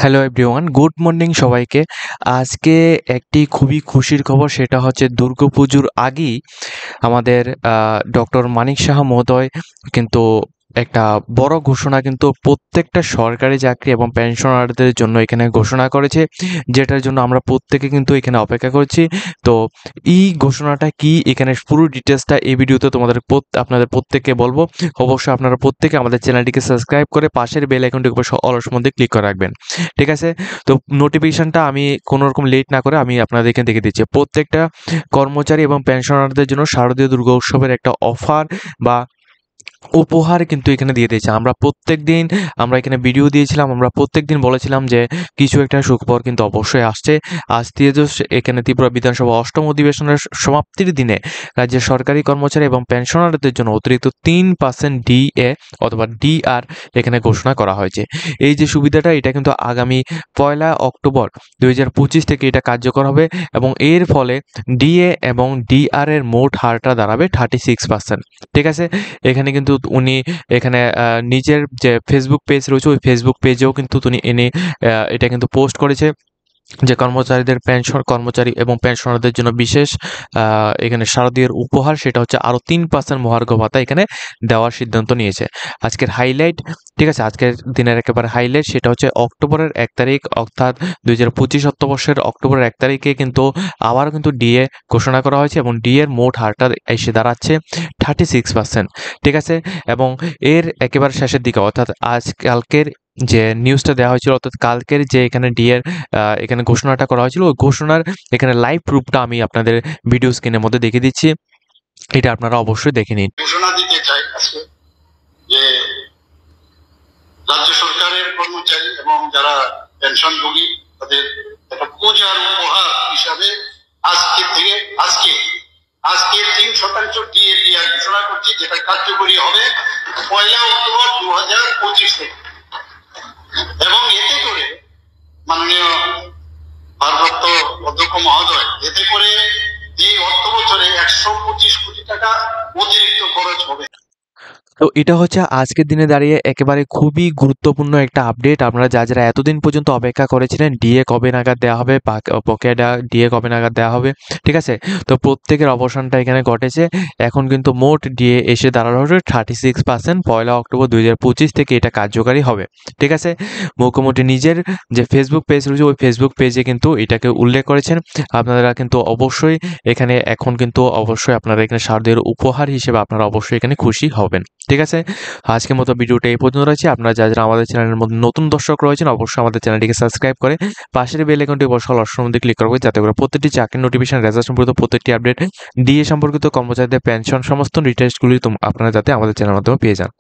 Hello everyone, good morning সবাইকে। আজকে একটি খুবই খুশির খবর, সেটা হচ্ছে দুর্গাপুজোর আগেই আমাদের ডক্টর মানিক সাহা মহোদয় কিন্তু একটা বড় ঘোষণা কিন্তু প্রত্যেকটা সরকারি চাকরি এবং পেনশনারদের জন্য এখানে ঘোষণা করেছে, যেটার জন্য আমরা প্রত্যেকে কিন্তু এখানে অপেক্ষা করছি। তো এই ঘোষণাটা কি, এখানে পুরো ডিটেলসটা এই ভিডিওতে আপনাদের প্রত্যেককে বলবো। অবশ্যই আপনারা প্রত্যেকে আমাদের চ্যানেলটিকে সাবস্ক্রাইব করে পাশের বেল আইকনটির উপর অলস মধ্যে ক্লিক করে রাখবেন, ঠিক আছে? তো নোটিফিকেশনটা আমি কোনো রকম লেট না করে আমি আপনাদের এখানে দেখে দিচ্ছি। প্রত্যেকটা কর্মচারী এবং পেনশনারদের জন্য শারদীয় দুর্গা উৎসবের একটা অফার বা উপহার কিন্তু এখানে দিয়ে দিয়েছে। আমরা এখানে ভিডিও দিয়েছিলাম, আমরা প্রত্যেকদিন বলেছিলাম যে কিছু একটা সুখবর কিন্তু অবশ্যই আসছে। আজ দিয়ে এখানে ত্রিপুরা বিধানসভা অষ্টম অধিবেশনের সমাপ্তির দিনে রাজ্যের সরকারি কর্মচারী এবং পেনশনারদের জন্য অতিরিক্ত 3% ডিএ অথবা ডিআর এখানে ঘোষণা করা হয়েছে। এই যে সুবিধাটা, এটা কিন্তু আগামী 1 অক্টোবর 2025 থেকে এটা কার্যকর হবে এবং এর ফলে ডিএ এবং ডিআর এর মোট হারটা দাঁড়াবে 36%, ঠিক আছে? এখানে কিন্তু উনি এখানে নিজের যে ফেসবুক পেজ রয়েছে ওই ফেসবুক পেজেও কিন্তু উনি এটা কিন্তু পোস্ট করেছে যে কর্মচারী এবং পেনশনারদের জন্য বিশেষ এখানে শারদীয়ার উপহার, সেটা হচ্ছে আরও 3% মহার্ঘ ভাতা এখানে দেওয়ার সিদ্ধান্ত নিয়েছে। আজকের হাইলাইট, ঠিক আছে, আজকের দিনের একেবারে হাইলাইট সেটা হচ্ছে অক্টোবরের 1 তারিখ, অর্থাৎ 2025 অর্থবর্ষের অক্টোবরের 1 তারিখে কিন্তু আবারও কিন্তু ডিএ ঘোষণা করা হয়েছে এবং ডিএর মোট হারটা এসে দাঁড়াচ্ছে 36%, ঠিক আছে? এবং এর একেবারে শেষের দিকে, অর্থাৎ কালকের যে নিউজটা দেওয়া হয়েছিল, অর্থাৎ কালকের যে এখানে ডিএর এখানে ঘোষণাটা করা হয়েছিল, ওই ঘোষণার এখানে লাইভ প্রুফটা আমি আপনাদের ভিডিও স্ক্রিনের মধ্যে দেখিয়ে দিচ্ছি, এটা আপনারা অবশ্যই দেখে নিন। ঘোষণা দিতে চাই আজকে যে রাজ্য সরকারের কর্মচারী এবং যারা পেনশনভোগী তাদের একটা পূজার উপহার হিসাবে আজকে 3% ডিএ ঘোষণা করছি, যেটা কার্যকরী হবে 1 অক্টোবর 2025 থেকে। এবং এতে করে মাননীয় ভারপ্রাপ্ত অধ্যক্ষ মহোদয়, এতে করে এই অর্থ বছরে 125 কোটি টাকা অতিরিক্ত খরচ হবে। তো এটা হচ্ছে আজকের দিনে দাঁড়িয়ে একেবারে খুবই গুরুত্বপূর্ণ একটা আপডেট। আপনারা যারা এতদিন পর্যন্ত অপেক্ষা করেছিলেন ডিএ কবে নাগাদ দেওয়া হবে, বকেয়া ডিএ কবে নাগাদ দেওয়া হবে, ঠিক আছে? তো প্রত্যেকের অবসানটা এখানে ঘটেছে। এখন কিন্তু মোট ডিএ এসে দাঁড়ানো হচ্ছে 36%। 1 অক্টোবর 2025 থেকে এটা কার্যকারী হবে, ঠিক আছে? মুখ্যমন্ত্রী নিজের যে ফেসবুক পেজ রয়েছে ওই ফেসবুক পেজে কিন্তু এটাকে উল্লেখ করেছেন। আপনারা কিন্তু অবশ্যই এখানে এখন কিন্তু অবশ্যই আপনারা এখানে শারদীয়ার উপহার হিসেবে আপনারা অবশ্যই এখানে খুশি হবেন, ঠিক আছে? আজকের মতো ভিডিওটা এই পর্যন্ত রয়েছে। আপনারা যারা আমাদের চ্যানেলের মধ্যে নতুন দর্শক রয়েছেন অবশ্যই আমাদের চ্যানেলটিকে সাবস্ক্রাইব করে পাশের বেল আইকনটি অবশ্যই অপশনের মধ্যে ক্লিক করবেন, যাতে করে প্রত্যেকটি চাকরির নোটিফিকেশন, রেজাল্ট সম্পর্কিত প্রত্যেকটি আপডেট, ডিএ সম্পর্কিত, কর্মচারীদের পেনশন, সমস্ত ডিটেইলসগুলি আপনারা যাতে আমাদের চ্যানেলের মাধ্যমে পেয়ে যান।